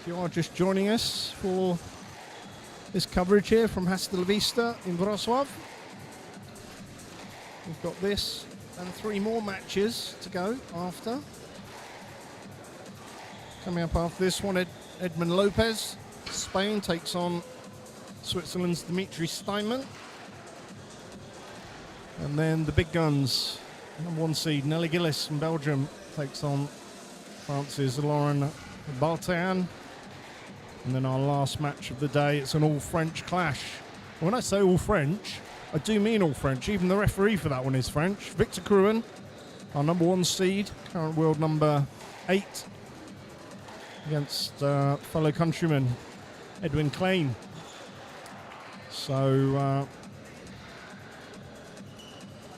If you are just joining us for this coverage here from Hasta La Vista in Wrocław, we've got this and 3 more matches to go after. Coming up after this one, Edmund Lopez, Spain, takes on Switzerland's Dimitri Steinman. And then the big guns, number 1 seed Nelly Gillis from Belgium takes on France's Lauren Baltean. And then our last match of the day, it's an all-French clash. When I say all-French, I do mean all-French. Even the referee for that one is French. Victor Crouin, our number 1 seed, current world number 8, against fellow countryman Edwin Klein. So,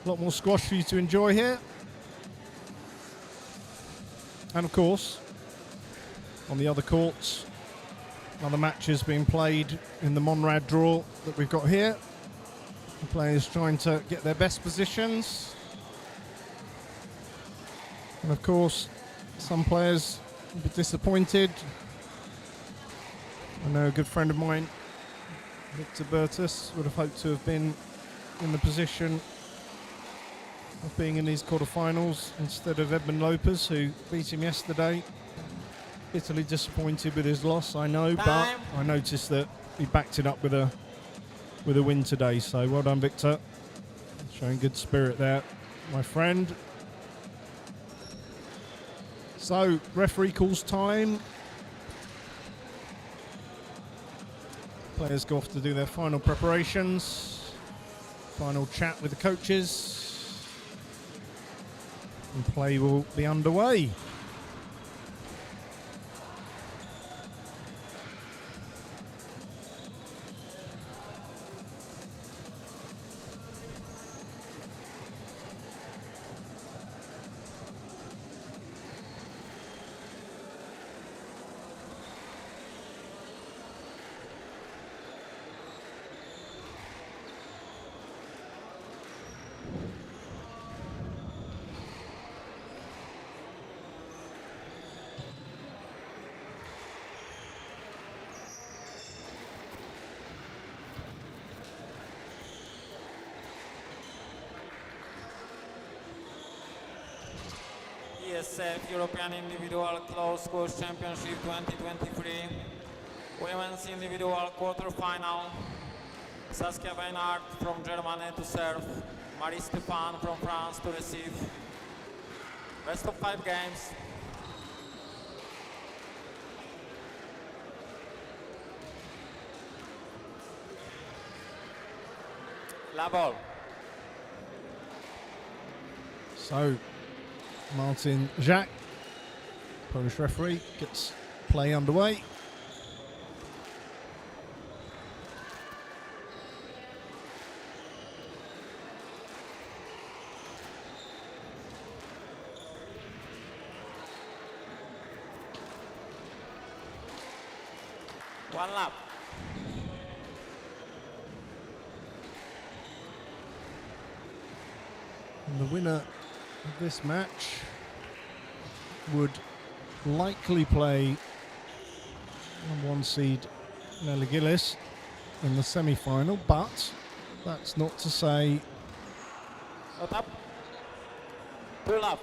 a lot more squash for you to enjoy here. And of course, on the other courts, other matches being played in the Monrad draw that we've got here. The players trying to get their best positions. And of course, some players will be disappointed. I know a good friend of mine, Victor Bertus, would have hoped to have been in the position of being in these quarterfinals instead of Edmund Lopez, who beat him yesterday. Bitterly disappointed with his loss, I know, but I noticed that he backed it up with a win today. So well done, Victor. Showing good spirit there, my friend. So referee calls time. Players go off to do their final preparations, final chat with the coaches, and play will be underway. ESF European Individual Close Squash Championship 2023, Women's Individual Quarterfinal. Saskia Beinhard from Germany to serve, Marie Stephan from France to receive. Best of 5 games. La ball. So, Martin Jacques, Polish referee, gets play underway. One lap. And the winner of this match would likely play number 1 seed Nelly Gillis in the semi-final, but that's not to say Not up. 2 lap.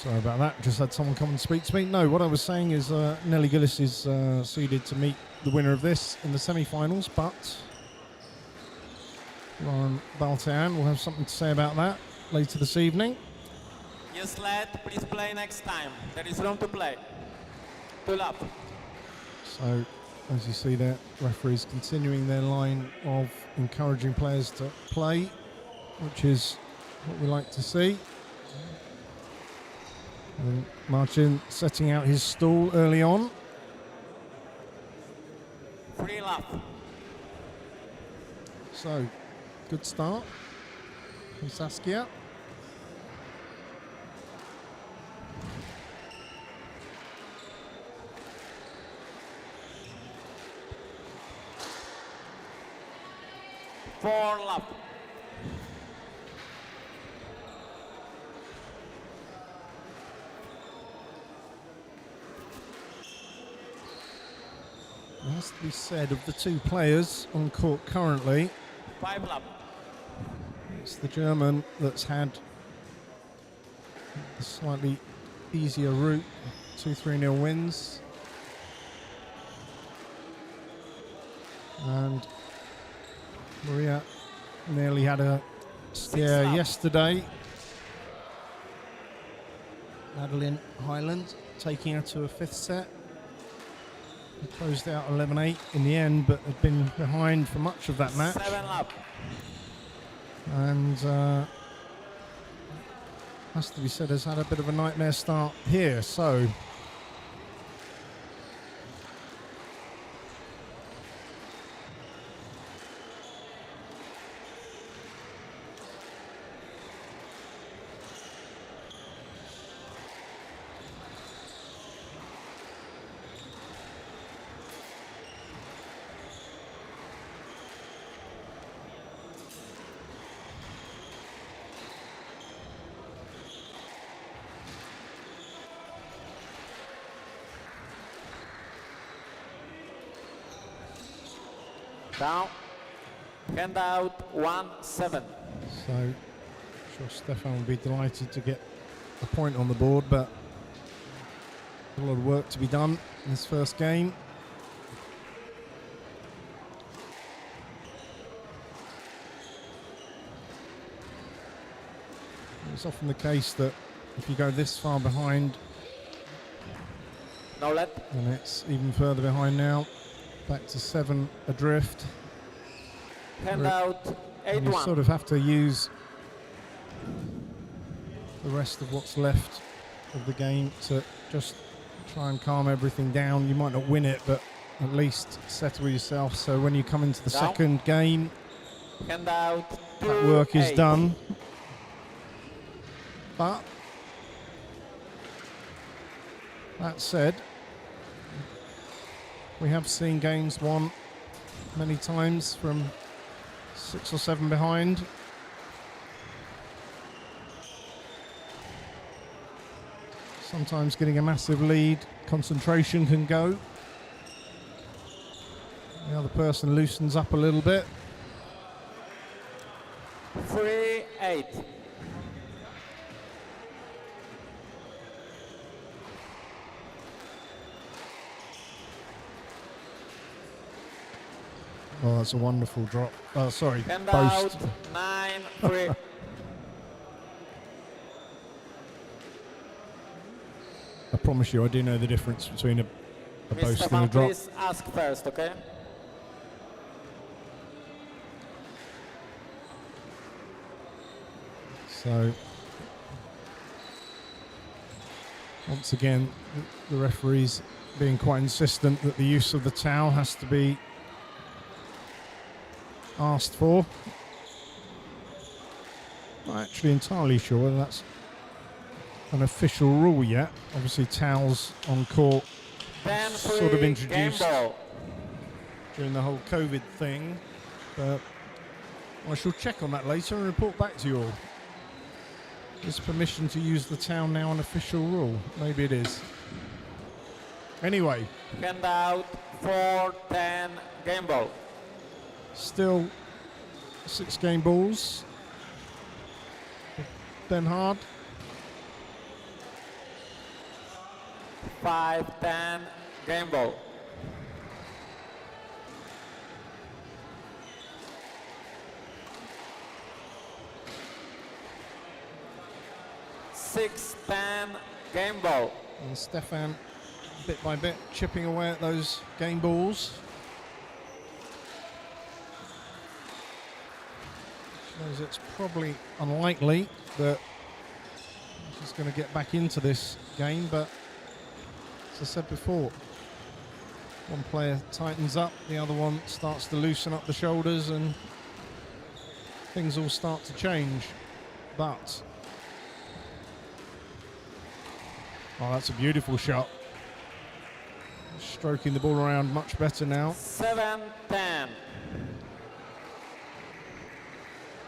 sorry about that, just had someone come and speak to me. No, what I was saying is Nelly Gillis is seeded to meet the winner of this in the semi-finals, but Lauren Baltean will have something to say about that later this evening. Yes, lad, please play next time. There is room to play. 2 lap. So, as you see there, referees continuing their line of encouraging players to play, which is what we like to see. And Martin setting out his stall early on. 3 lap. So, good start from Saskia. 4 lap. It has to be said of the two players on court currently, 5 lap. it's the German that's had a slightly easier route, 2-3-0 wins. And Maria nearly had a scare yesterday. Madeline Hyland taking her to a 5th set. They closed out 11-8 in the end, but had been behind for much of that match. 7 lap. And has to be said, has had a bit of a nightmare start here. So Down. Hand out 1-7. So I'm sure Stephan will be delighted to get a point on the board, but a lot of work to be done in this first game. It's often the case that if you go this far behind, No let. and it's even further behind now, back to 7 adrift. Hand out And you 8-1. sort of have to use the rest of what's left of the game to just try and calm everything down. You might not win it, but at least settle yourself. So when you come into the Down. second game, Hand out 2-8. that work is done. But that said, we have seen games won many times from 6 or 7 behind. Sometimes getting a massive lead, concentration can go. The other person loosens up a little bit. 3-8. Oh, that's a wonderful drop. Oh, sorry, Hand post. out 9-3. I promise you, I do know the difference between a Mr. post and a Stephan, drop. please ask first, okay? So, once again, the referee's being quite insistent that the use of the towel has to be asked for. Not actually entirely sure whether that's an official rule yet. Obviously, towels on court 10-3. sort of introduced Game ball. during the whole COVID thing, but I shall check on that later and report back to you all. Is permission to use the towel now an official rule? Maybe it is. Anyway, Hand out 4-10. Game ball. still 6 game balls. Beinhard. 5-10. Game ball. (6-10) game ball. And Stephan, bit by bit, chipping away at those game balls. Shows it's probably unlikely that she's going to get back into this game, but as I said before, one player tightens up, the other one starts to loosen up the shoulders, and things all start to change. But oh, that's a beautiful shot. Stroking the ball around much better now. 7-10.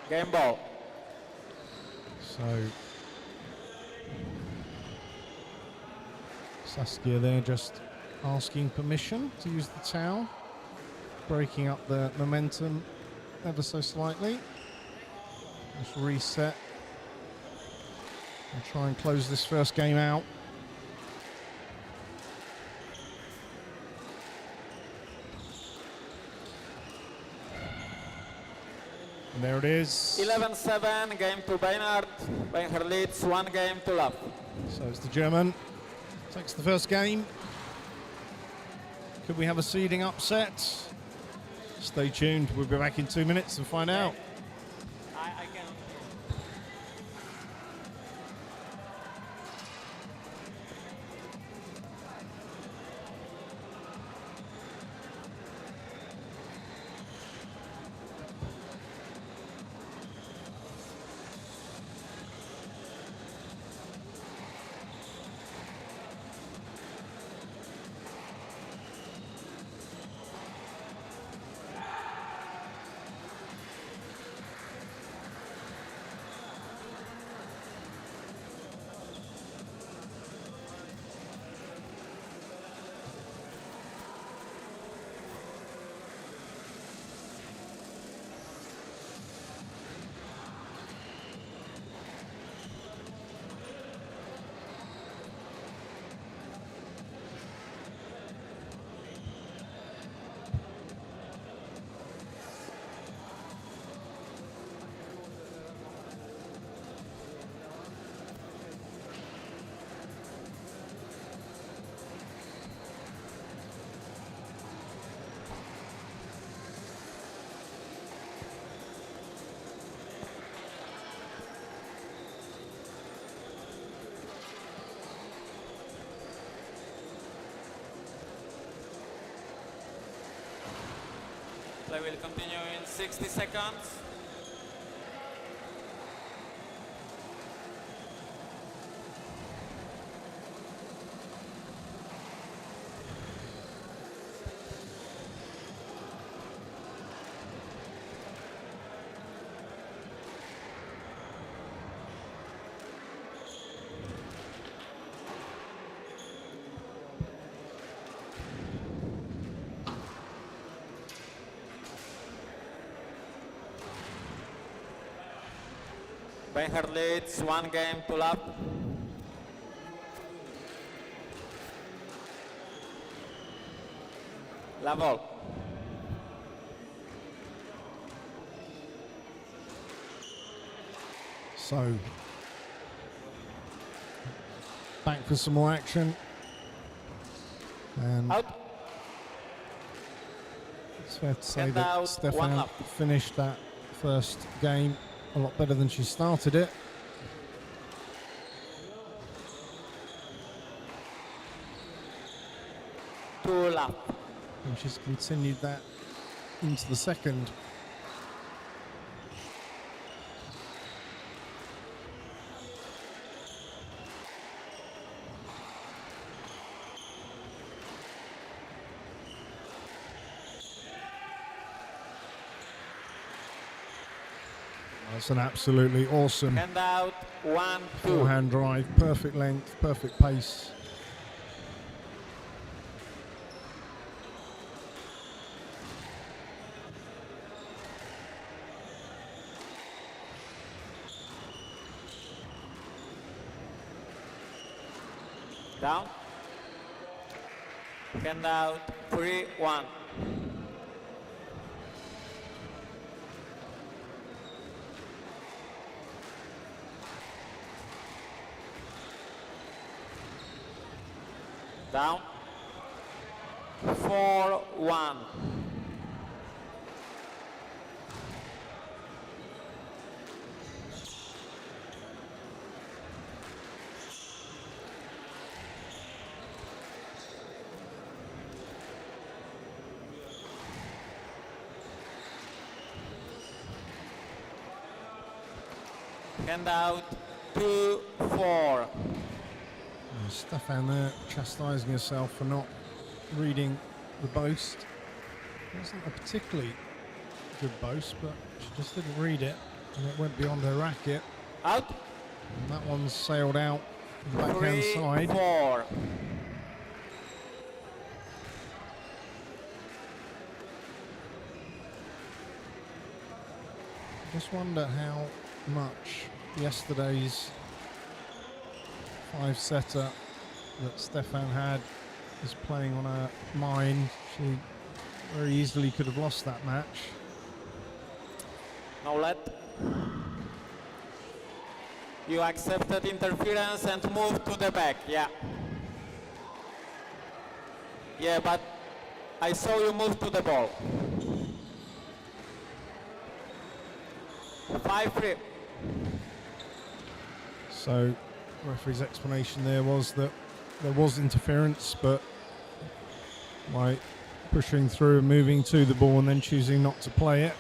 Game ball. So Saskia there just asking permission to use the towel, breaking up the momentum ever so slightly. Just reset and try and close this first game out. And there it is. 11-7, game to Beinhard. Beinhard leads 1 game to love. So it's the German. Takes the first game. Could we have a seeding upset? Stay tuned. We'll be back in 2 minutes and find out. I can. Play will continue in 60 seconds. Beinhard leads 1 game to love. Level. So back for some more action. And Out. it's fair to say Get that out, 1 Stephan up. finished that first game a lot better than she started it. Two love. And she's continued that into the second. That's an absolutely awesome Hand out. 1, 2. forehand drive, perfect length, perfect pace. Down. Hand out. 3, 1. Down. 4, 1. Hand out. 2, 4. And Stephan there chastising herself for not reading the boast. It wasn't a particularly good boast, but she just didn't read it. And it went beyond her racket. Out. And that one's sailed out the backhand side. 3-4. Just wonder how much yesterday's 5-setter that Stephan had is playing on her mind. She very easily could have lost that match. No let. You accepted interference and moved to the back, yeah. Yeah, but I saw you move to the ball. 5-3. So the referee's explanation there was that there was interference, but by pushing through and moving to the ball and then choosing not to play it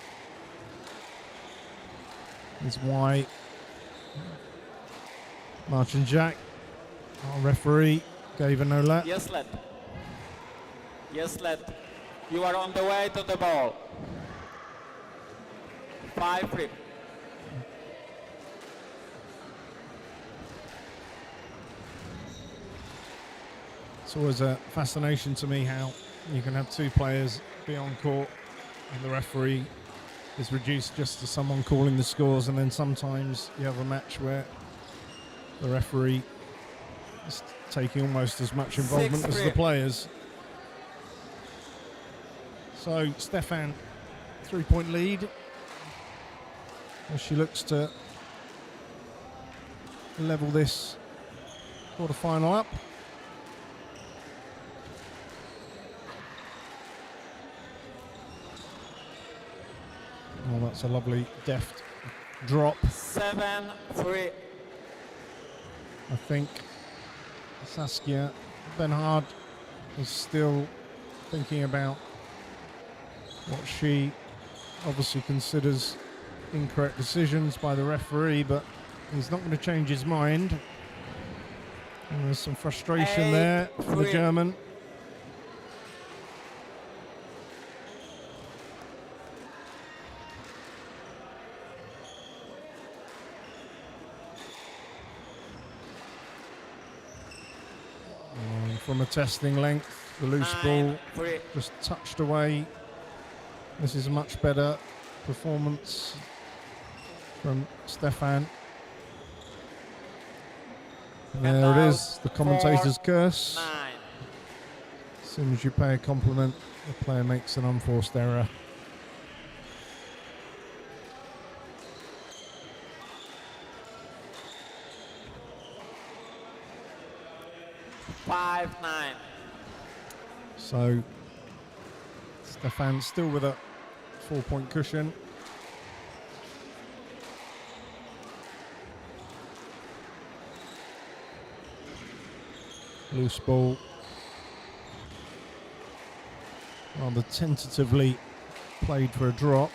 is why Martin Jack, our referee, gave a no let. Yes, let. Yes, let. You are on the way to the ball. 5-3. It's always a fascination to me how you can have two players be on court and the referee is reduced just to someone calling the scores, and then sometimes you have a match where the referee is taking almost as much involvement as the players. So Stephan, 3-point lead as she looks to level this quarter-final up. Oh, that's a lovely deft drop. 7-3. I think Saskia Beinhard is still thinking about what she obviously considers incorrect decisions by the referee, but he's not going to change his mind. And there's some frustration there for the German. From a testing length, the loose ball just touched away. This is a much better performance from Stephan. And there it is, the commentator's curse. 9. As soon as you pay a compliment, the player makes an unforced error. Five, 9. So Stephan still with a 4-point cushion. Loose ball. Rather tentatively played for a drop.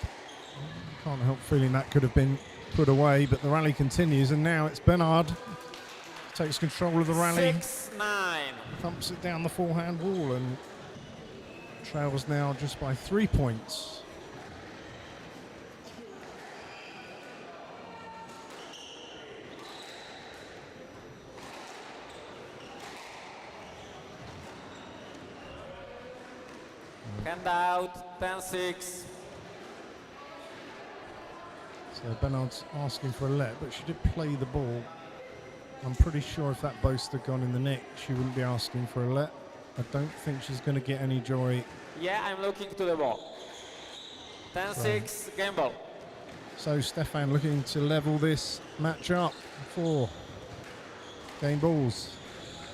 Can't help feeling that could have been put away, but the rally continues, and now it's Beinhard. Takes control of the rally. 6-9. Thumps it down the forehand wall and trails now just by 3 points. Hand out, 10-6. So Beinhard's asking for a let, but she did play the ball. I'm pretty sure if that boast had gone in the net, she wouldn't be asking for a let. I don't think she's going to get any joy. Yeah, I'm looking to the ball. 10-6, game ball. So Stephan looking to level this match up for game balls.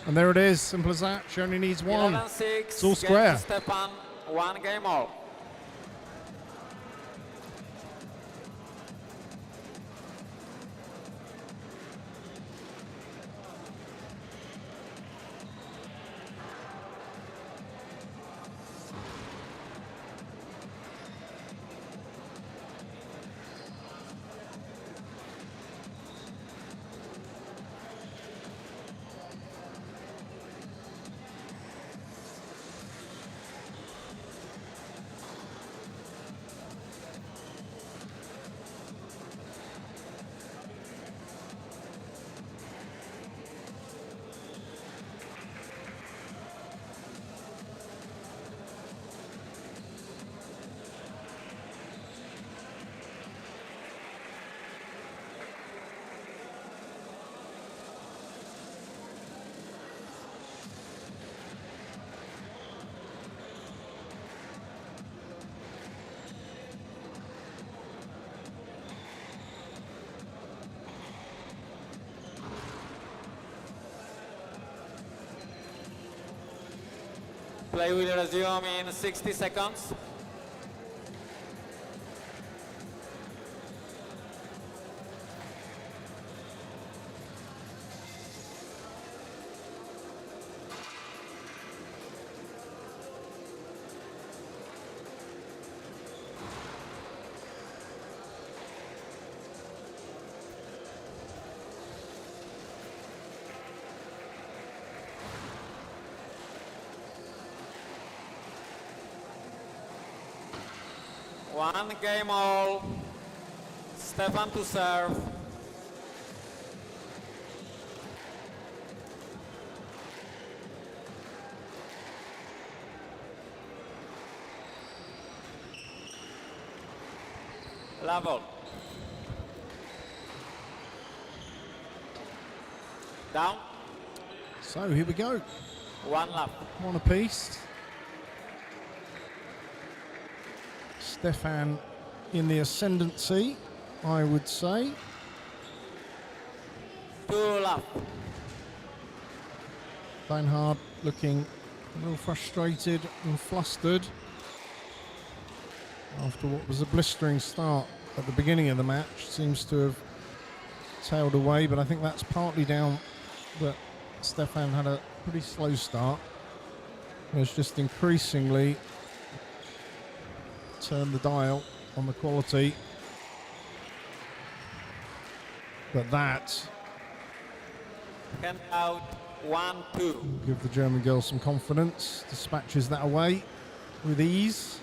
And there it is, simple as that. She only needs one. 11-6, It's all square. Stephan, 1 game all. Play will resume in 60 seconds. One game all. Stephan to serve. Level. Down. So here we go. One lap. One apiece. Stephan in the ascendancy, I would say. 2 lap. Beinhard looking a little frustrated and flustered after what was a blistering start at the beginning of the match. Seems to have tailed away, but I think that's partly down that Stephan had a pretty slow start. It's just increasingly turn the dial on the quality, but that Hand out 1-2. give the German girl some confidence. Dispatches that away with ease.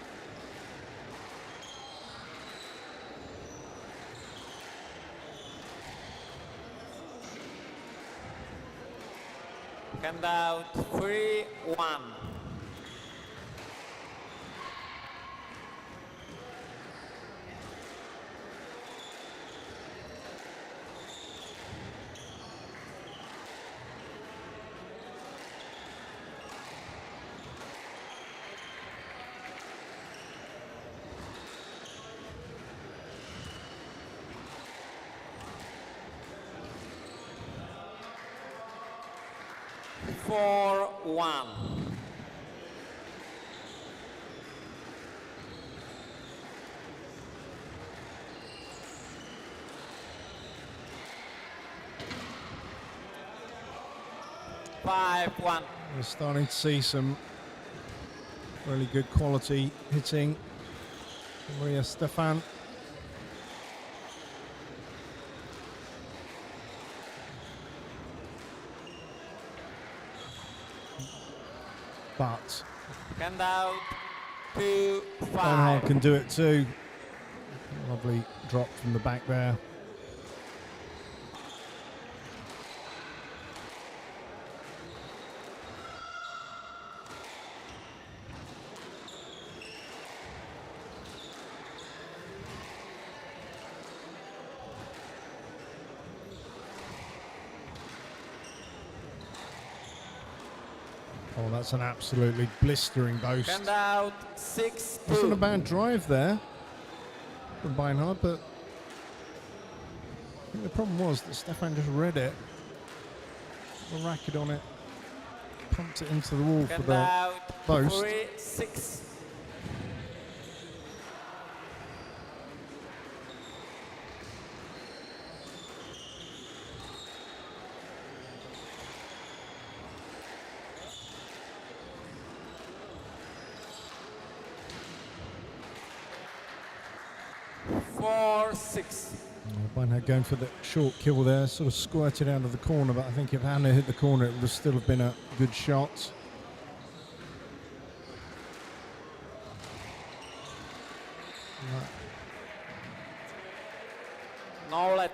Hand out 3-1. Four, 1. Five, 1. We're starting to see some really good quality hitting from Maria Stephan. But Hand out 2, 5. Beinhard can do it too. Lovely drop from the back there. Oh, that's an absolutely blistering boast. Hand out 6, 2. Wasn't a bad drive there from Beinhard, but I think the problem was that Stephan just read it, the racket on it, pumped it into the wall for Hand the out boast. 3, 6. Four, 6. Beinhard going for the short kill there, sort of squirted out of the corner, but I think if Anna hit the corner, it would have still have been a good shot. No let.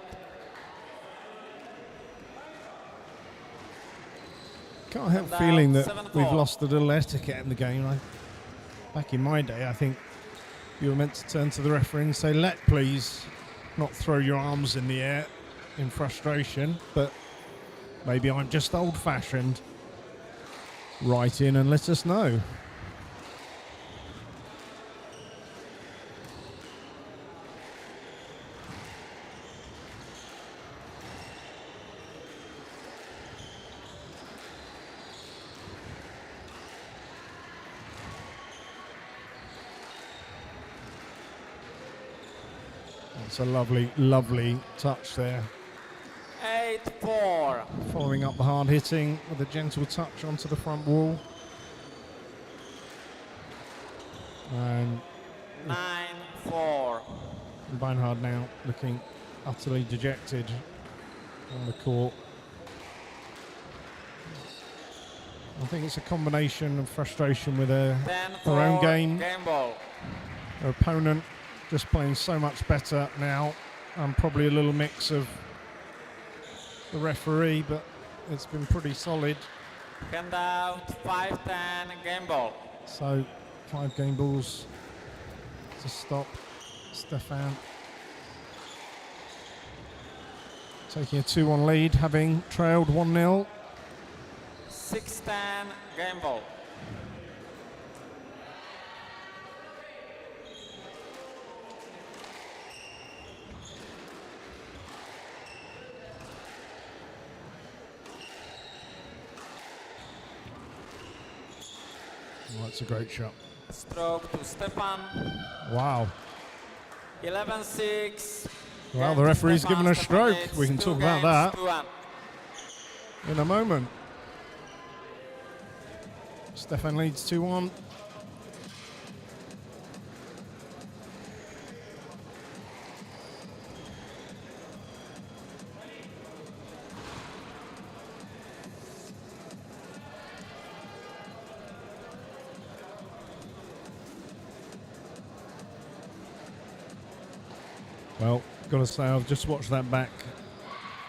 Can't help And feeling out, that 7-4. we've lost a little etiquette in the game. Back in my day, I think you were meant to turn to the referee and say, "Let, please," not throw your arms in the air in frustration. But maybe I'm just old-fashioned. Write in and let us know. It's a lovely, lovely touch there. 8-4. Following up the hard hitting with a gentle touch onto the front wall. And 9-4. Beinhard now looking utterly dejected on the court. I think it's a combination of frustration with her own game. Game ball. Her opponent just playing so much better now, and probably a little mix of the referee, but it's been pretty solid. Hand out 5-10 game ball. So 5 game balls to stop Stephan. Taking a 2-1 lead, having trailed 1-0. 6-10 game ball. Oh, that's a great shot. Stroke to Stephan. Wow. 11-6. Well, the referee's given a stroke. We can talk about that 2-1. in a moment. Stephan leads 2-1. Well, gotta say, I've just watched that back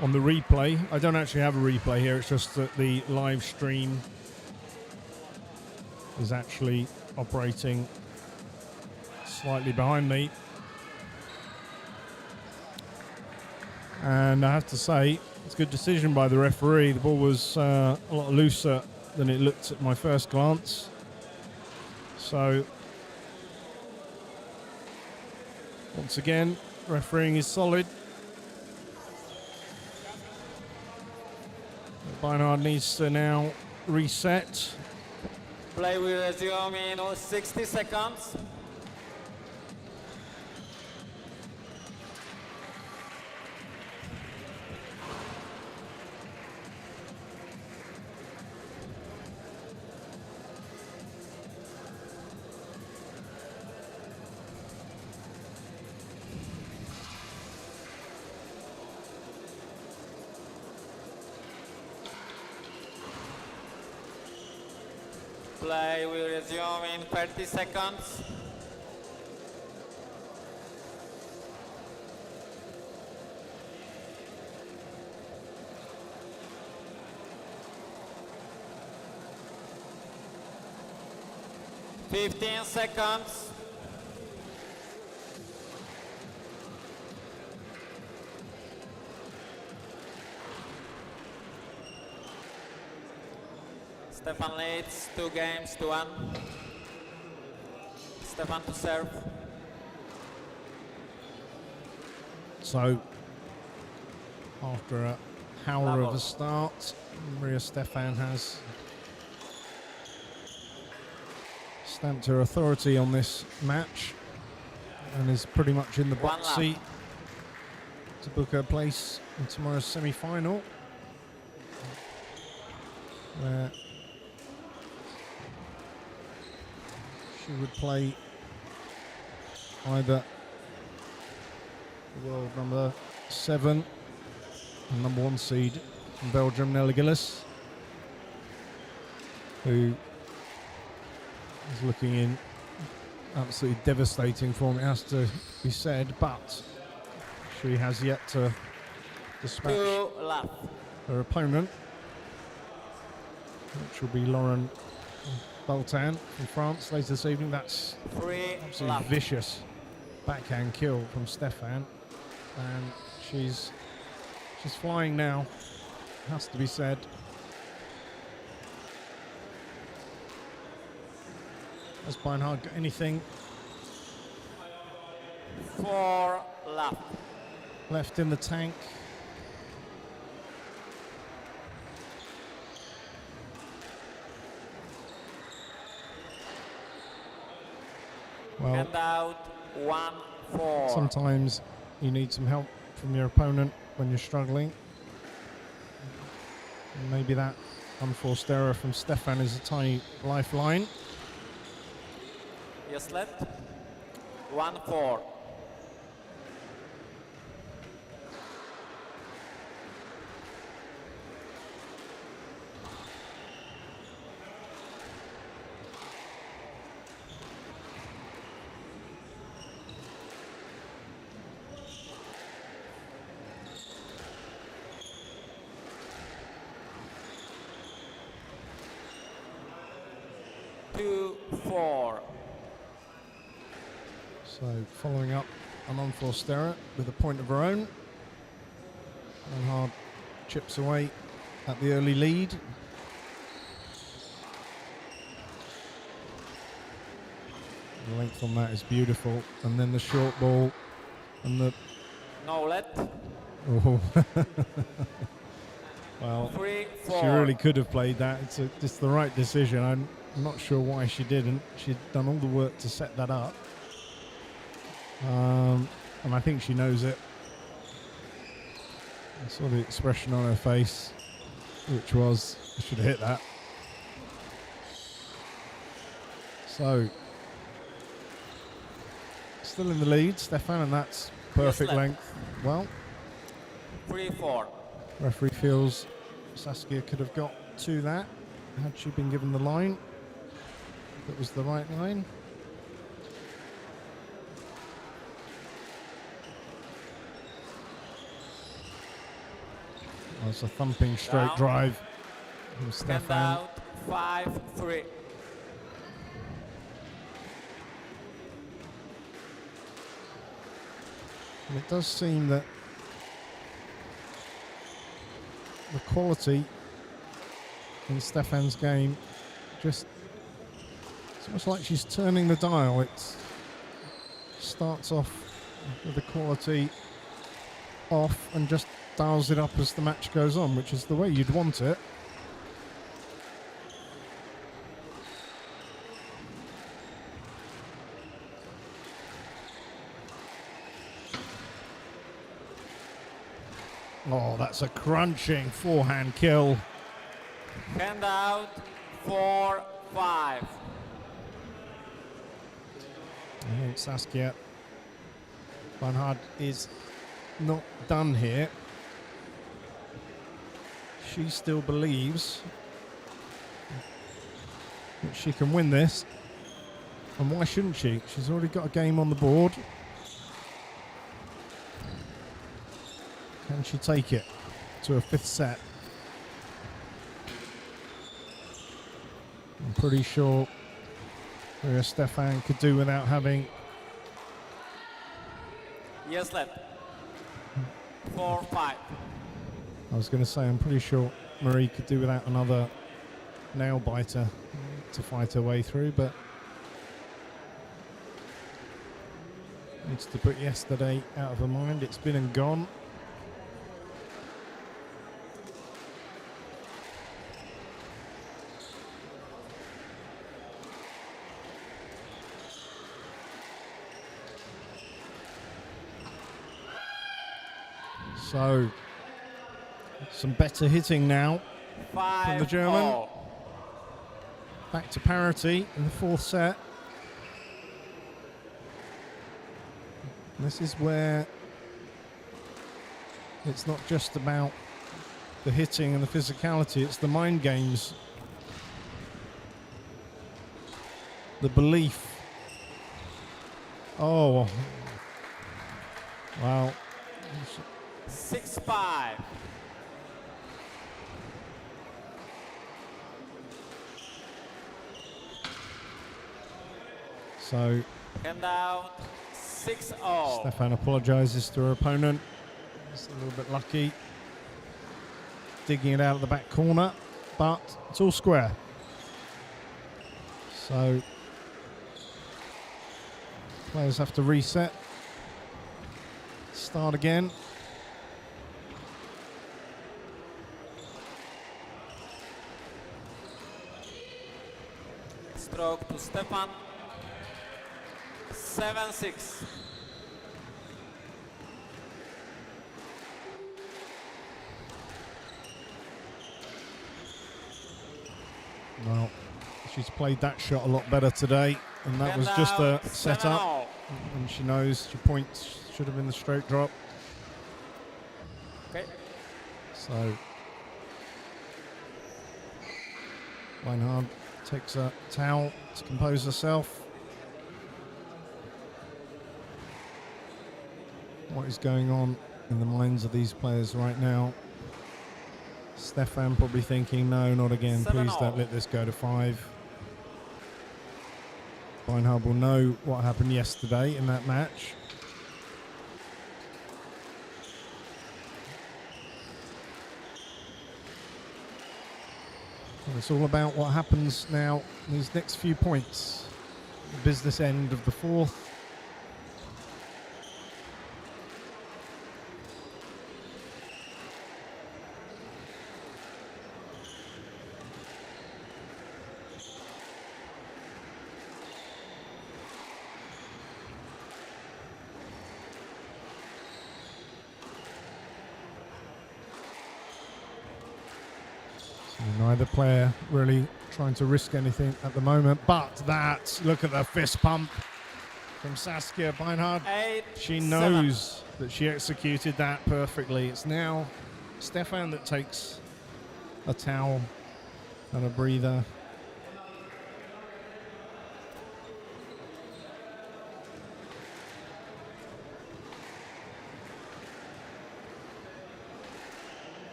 on the replay. I don't actually have a replay here, it's just that the live stream is actually operating slightly behind me. And I have to say, it's a good decision by the referee. The ball was a lot looser than it looked at my first glance. So, once again, refereeing is solid. Beinhard needs to now reset. Play will resume in 60 seconds. Play will resume in 30 seconds. Fifteen seconds. Stephan leads 2-1. Stephan to serve. So, after a howler of a start, Maria Stephan has stamped her authority on this match and is pretty much in the box seat to book her place in tomorrow's semi-final, where she would play either the world number 7 and number 1 seed from Belgium, Nelly Gillis, who is looking in absolutely devastating form, it has to be said, but she has yet to dispatch her opponent, which will be Lauren Boltin from France later this evening. That's absolutely vicious backhand kill from Stephan, and she's flying now, has to be said. Has Beinhard got anything 4 left in the tank? Well, and out 1-4. sometimes you need some help from your opponent when you're struggling. And maybe that unforced error from Stephan is a tiny lifeline. Yes, left. 1-4. So following up an unforced error with a point of her own. Beinhard chips away at the early lead. The length on that is beautiful. And then the short ball and the... No let. Oh. Well, 3-4. she really could have played that. It's the right decision. I'm not sure why she didn't. She'd done all the work to set that up. And I think she knows it. I saw the expression on her face, which was, I should have hit that. So, still in the lead, Stephan, and that's perfect Yes, length. Well, 3-4. referee feels Saskia could have got to that had she been given the line. That was the right line. That's a thumping straight Down. drive from Hand Stephan. out. 5-3. And it does seem that the quality in Stephan's game just, it's almost like she's turning the dial. It starts off with the quality off and just dials it up as the match goes on, which is the way you'd want it. Oh, that's a crunching forehand kill. Hand out. 4-5. I think Saskia Beinhard is not done here. She still believes that she can win this. And why shouldn't she? She's already got a game on the board. Can she take it to a fifth set? I'm pretty sure Stephan could do without having... Yes, left. 4-5. I was going to say, I'm pretty sure Marie could do without another nail biter to fight her way through, but needs to put yesterday out of her mind. It's been and gone. So, some better hitting now from the German. Back to parity in the fourth set. And this is where it's not just about the hitting and the physicality, it's the mind games. The belief. Oh. Wow. 6-5. So Hand out. 6-0. Stephan apologises to her opponent. It's a little bit lucky. Digging it out of the back corner, but it's all square. So players have to reset. Start again. Stroke to Stephan. 7-6. Well, she's played that shot a lot better today, and that was just a setup. And she knows she points should have been the straight drop. Okay. So Beinhard takes a towel to compose herself. What is going on in the minds of these players right now? Stephan probably thinking, no, not again. Please don't let this go to 5. Beinhard will know what happened yesterday in that match. And it's all about what happens now in these next few points. The business end of the 4th. Neither player really trying to risk anything at the moment, but look at the fist pump from Saskia Beinhard. She knows that she executed that perfectly. It's now Stephan that takes a towel and a breather.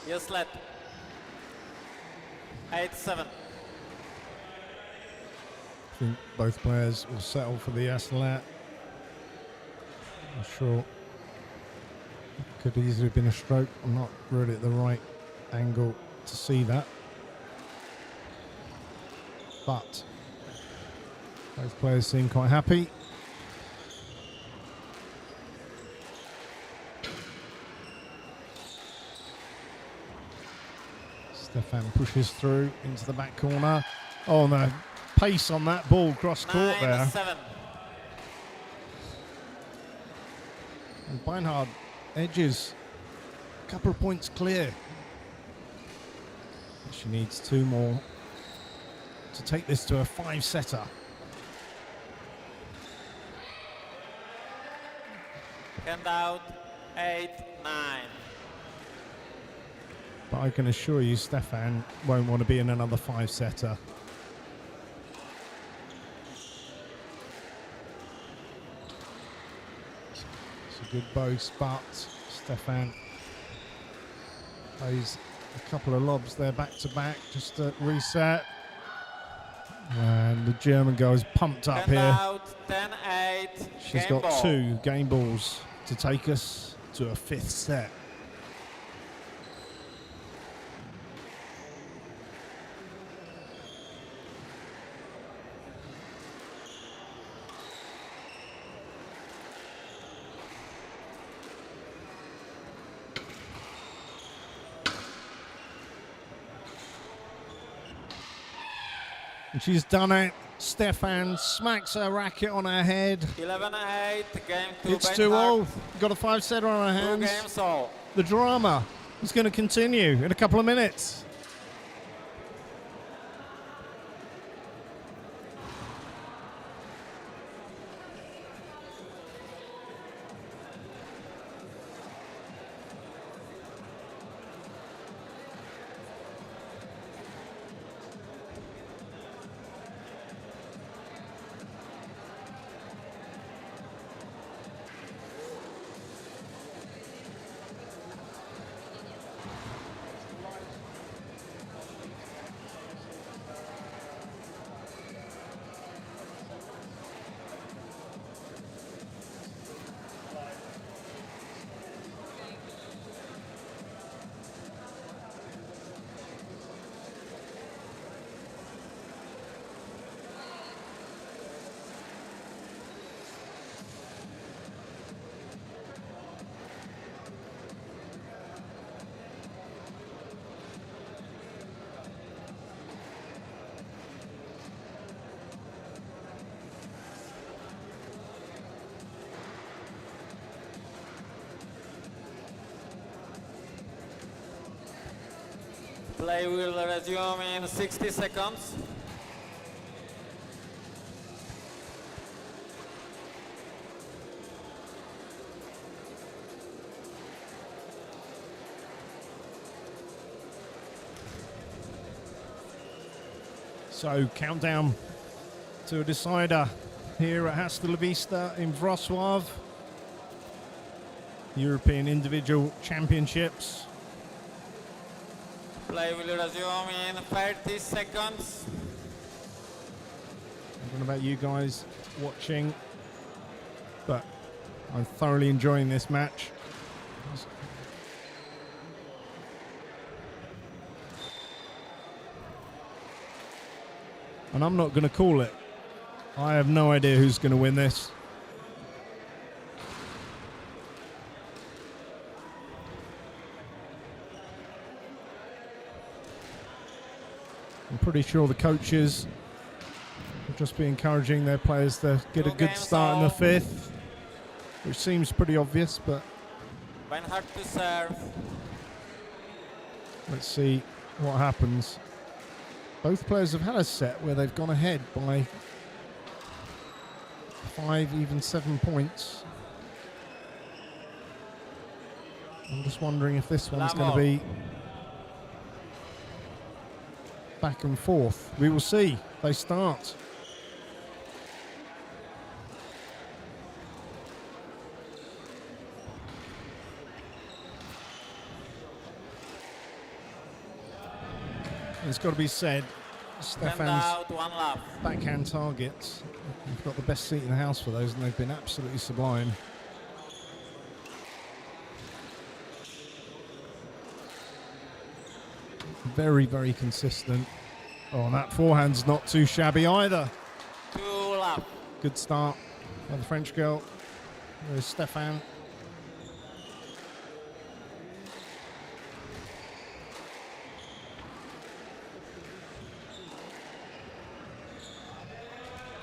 Yes, led. 8-7. I think both players will settle for the S-lat. I'm sure it could easily have been a stroke. I'm not really at the right angle to see that. But both players seem quite happy. Stephan pushes through into the back corner. Oh no, pace on that ball cross court there. 9-7. And Beinhard edges a couple of points clear. She needs 2 more to take this to a 5-setter. Hand out. 8-9. But I can assure you Stephan won't want to be in another 5-setter. It's a good boast, but Stephan plays a couple of lobs there back to back just to reset. And the German girl is pumped up Hand here. out. 10-8. She's Game got ball. 2 game balls to take us to a 5th set. And she's done it. Stephan smacks her racket on her head. 11-8. Game 2. It's 2-all. Got a 5-setter on her 2 hands. games all. The drama is going to continue in a couple of minutes. Play will resume in 60 seconds. So countdown to a decider here at Hasta La Vista in Wrocław. European Individual Championships. Play will resume in 30 seconds. I don't know about you guys watching, but I'm thoroughly enjoying this match. And I'm not going to call it. I have no idea who's going to win this. I'm pretty sure the coaches will just be encouraging their players to get a good start in the fifth, which seems pretty obvious, but Beinhard to serve. let's see what happens. Both players have had a set where they've gone ahead by 5, even 7 points. I'm just wondering if this one's going to be back and forth. We will see. They start. It's got to be said, Stefan's backhand targets, you've got the best seat in the house for those, and they've been absolutely sublime. Very, very consistent. Oh, and that forehand's not too shabby either. 2 love. Good start by the French girl. There's Stephan.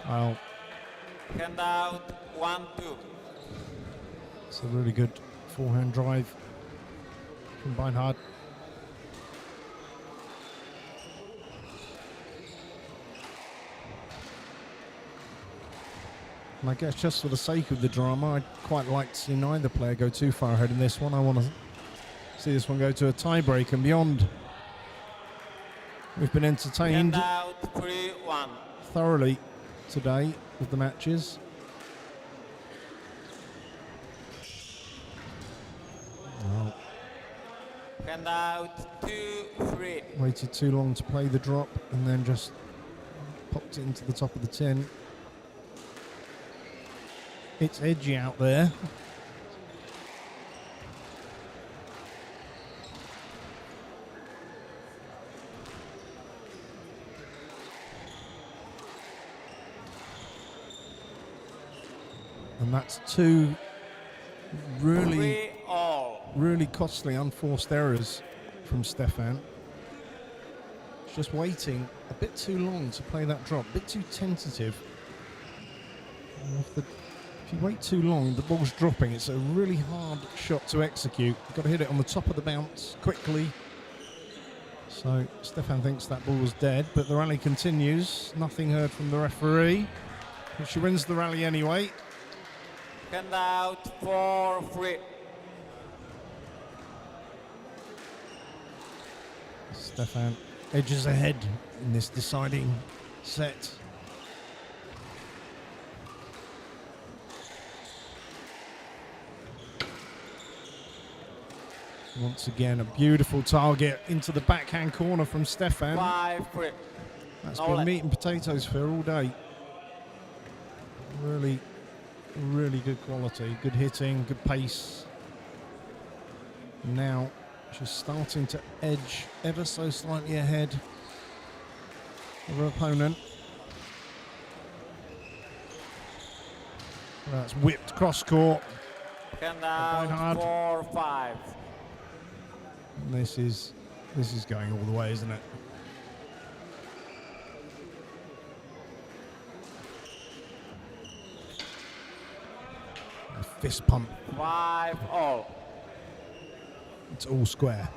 Well, Hand out 1-2. it's a really good forehand drive from Beinhard. And I guess just for the sake of the drama, I'd quite like to see neither player go too far ahead in this one. I want to see this one go to a tiebreak and beyond. We've been entertained Hand out 3-1. thoroughly today with the matches. Well, Hand out 2-3. waited too long to play the drop and then just popped it into the top of the tin. It's edgy out there. And that's two really, 3-all. really costly unforced errors from Stephan. Just waiting a bit too long to play that drop, a bit too tentative. And if you wait too long, the ball's dropping. It's a really hard shot to execute. You've got to hit it on the top of the bounce quickly. So Stephan thinks that ball was dead, but the rally continues. Nothing heard from the referee. But she wins the rally anyway. Hand out 4-3. Stephan edges ahead in this deciding set. Once again, a beautiful target into the backhand corner from Stephan. 5-3. That's No been let. meat and potatoes for her all day. Really, really good quality, good hitting, good pace. Now she's starting to edge ever so slightly ahead of her opponent. That's whipped cross court. Hand Beinhard. out 4-5. And this is going all the way, isn't it? A fist pump. 5-all. It's all square.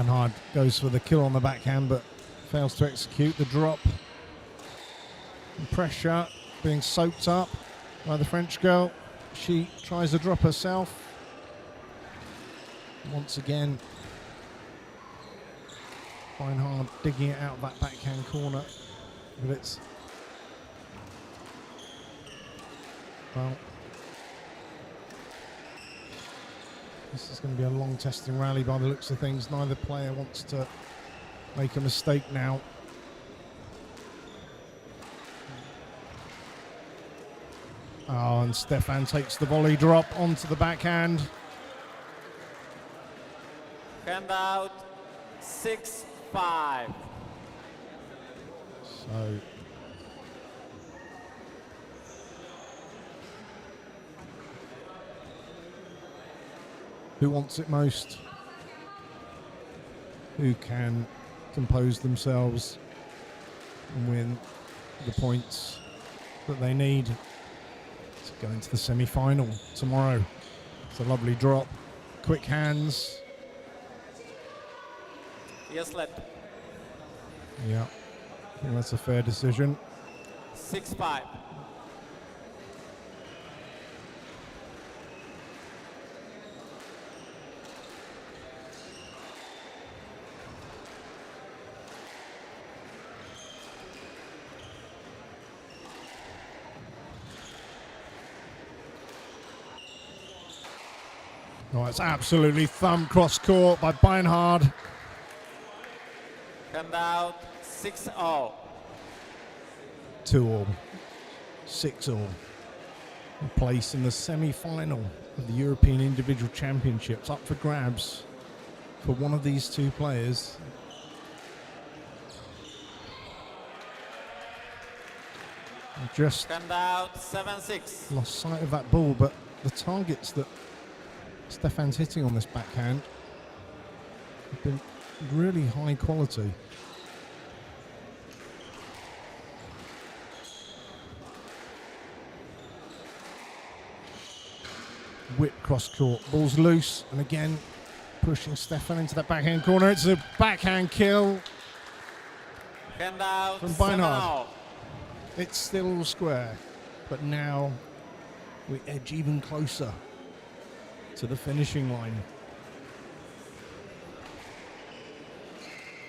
Beinhard goes for the kill on the backhand, but fails to execute the drop. And pressure being soaked up by the French girl. She tries to drop herself. Once again, Beinhard digging it out of that backhand corner. But it's... well, this is going to be a long testing rally by the looks of things. Neither player wants to make a mistake now. Oh, and Stephan takes the volley drop onto the backhand. Hand out, 6-5. So who wants it most? Who can compose themselves and win the points that they need to go into the semi-final tomorrow? It's a lovely drop, quick hands. Yes, left. Yeah, I think that's a fair decision. 6-5. Oh, it's absolutely thumped cross court by Beinhard. Hand out, 6-0. 2-all, 6-all. A place in the semi-final of the European Individual Championships up for grabs for one of these two players. Just Hand out, 7-6. lost sight of that ball, but the targets that Stephan's hitting on this backhand have been really high quality. Whip cross court, ball's loose, and again pushing Stephan into that backhand corner. It's a backhand kill Hand out, from Beinhard. 7-0. It's still all square, but now we edge even closer to the finishing line.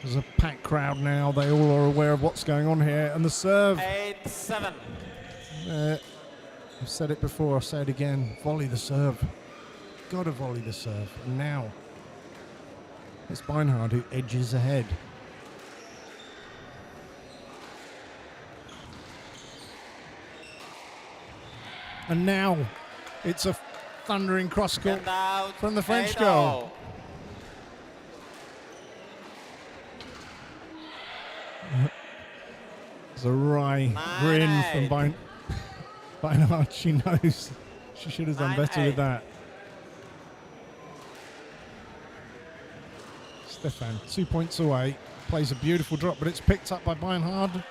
There's a packed crowd now. They all are aware of what's going on here. And the serve. 8-7. I've said it before, I'll say it again. Volley the serve. Got to volley the serve. And now it's Beinhard who edges ahead. And now it's a thundering cross court Hand out, from the French 8-0. goal. There's a wry grin from Beinhard. She knows she should have done better with that. Stephan, 2 points away, plays a beautiful drop, but it's picked up by Beinhard.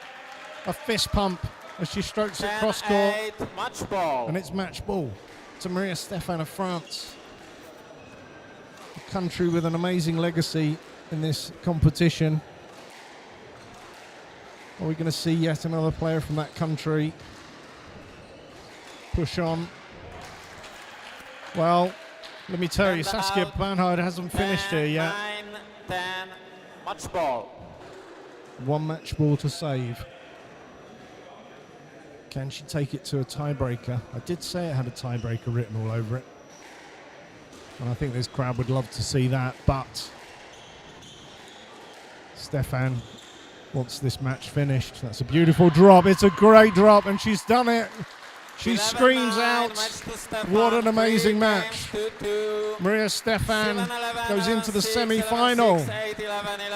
A fist pump as she strokes it cross court. 10-8, match ball. And it's match ball to Maria Stephan of France. A country with an amazing legacy in this competition. Are we going to see yet another player from that country push on? Well, let me tell you, Saskia Beinhard hasn't finished here yet. 9-10, match ball. One match ball to save. Can she take it to a tiebreaker? I did say it had a tiebreaker written all over it. And I think this crowd would love to see that, but Stephan wants this match finished. That's a beautiful drop. It's a great drop, and she's done it. She screams out, what an amazing match. Maria Stephan goes into the semi-final.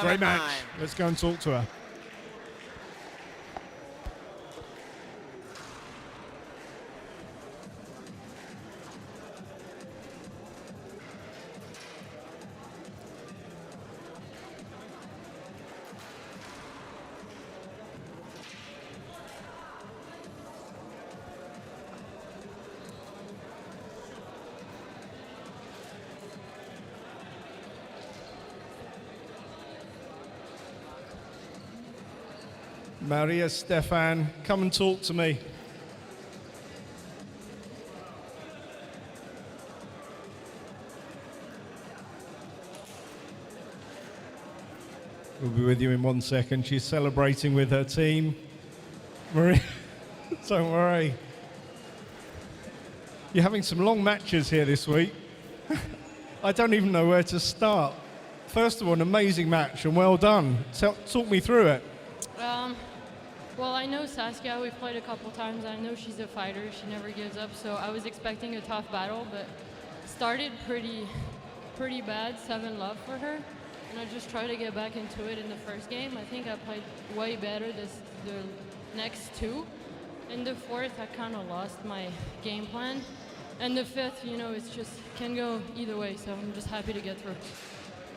Great match. Let's go and talk to her. Maria, Stephan, come and talk to me. We'll be with you in 1 second. She's celebrating with her team. Maria, don't worry. You're having some long matches here this week. I don't even know where to start. First of all, an amazing match and well done. Talk me through it. Well, I know Saskia. We've played a couple times. I know she's a fighter. She never gives up. So I was expecting a tough battle, but started pretty bad, 7-love for her. And I just tried to get back into it in the first game. I think I played way better the next two. In the fourth, I kind of lost my game plan. And the fifth, you know, it's just can go either way. So I'm just happy to get through.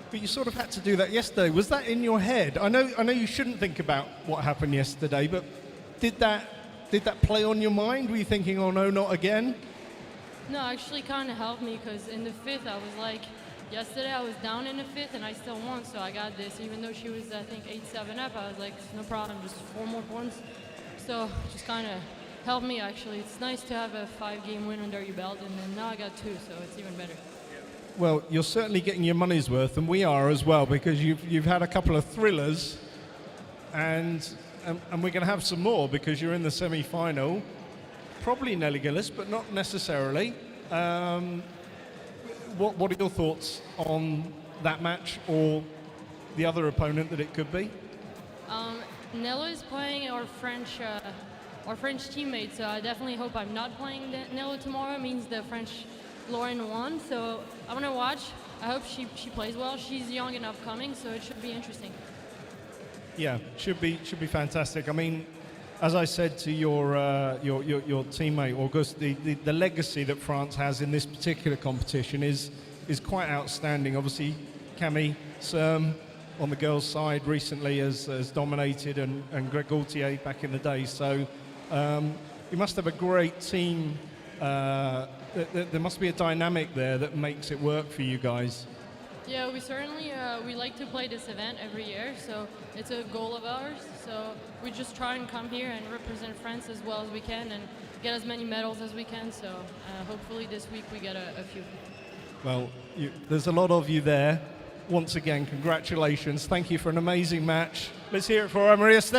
But you sort of had to do that yesterday. Was that in your head? I know you shouldn't think about what happened yesterday, but did that play on your mind? Were you thinking, oh no, not again? No, actually kind of helped me because in the fifth I was like, yesterday I was down in the fifth and I still won, so I got this. Even though she was, I think, 8-7 up, I was like, no problem, just 4 more points. So just kind of helped me actually. It's nice to have a 5-game win under your belt, and then now I got 2, so it's even better. Well, you're certainly getting your money's worth, and we are as well, because you've had a couple of thrillers, and we're going to have some more because you're in the semi-final. Probably Nelly Gillis, but not necessarily. What are your thoughts on that match or the other opponent that it could be? Nello is playing our French teammate, so I definitely hope I'm not playing Nello tomorrow. It means the French Lauren won, so I want to watch. I hope she plays well. She's young and upcoming, so it should be interesting. Yeah, should be fantastic. I mean, as I said to your teammate Auguste, the legacy that France has in this particular competition is quite outstanding. Obviously, Camille Serme on the girls' side recently has dominated, and Greg Gaultier back in the day. So you must have a great team. There must be a dynamic there that makes it work for you guys. Yeah, we certainly we like to play this event every year, so it's a goal of ours. So we just try and come here and represent France as well as we can and get as many medals as we can. So hopefully this week we get a few. Well, there's a lot of you there. Once again, congratulations. Thank you for an amazing match. Let's hear it for Maria Stephan.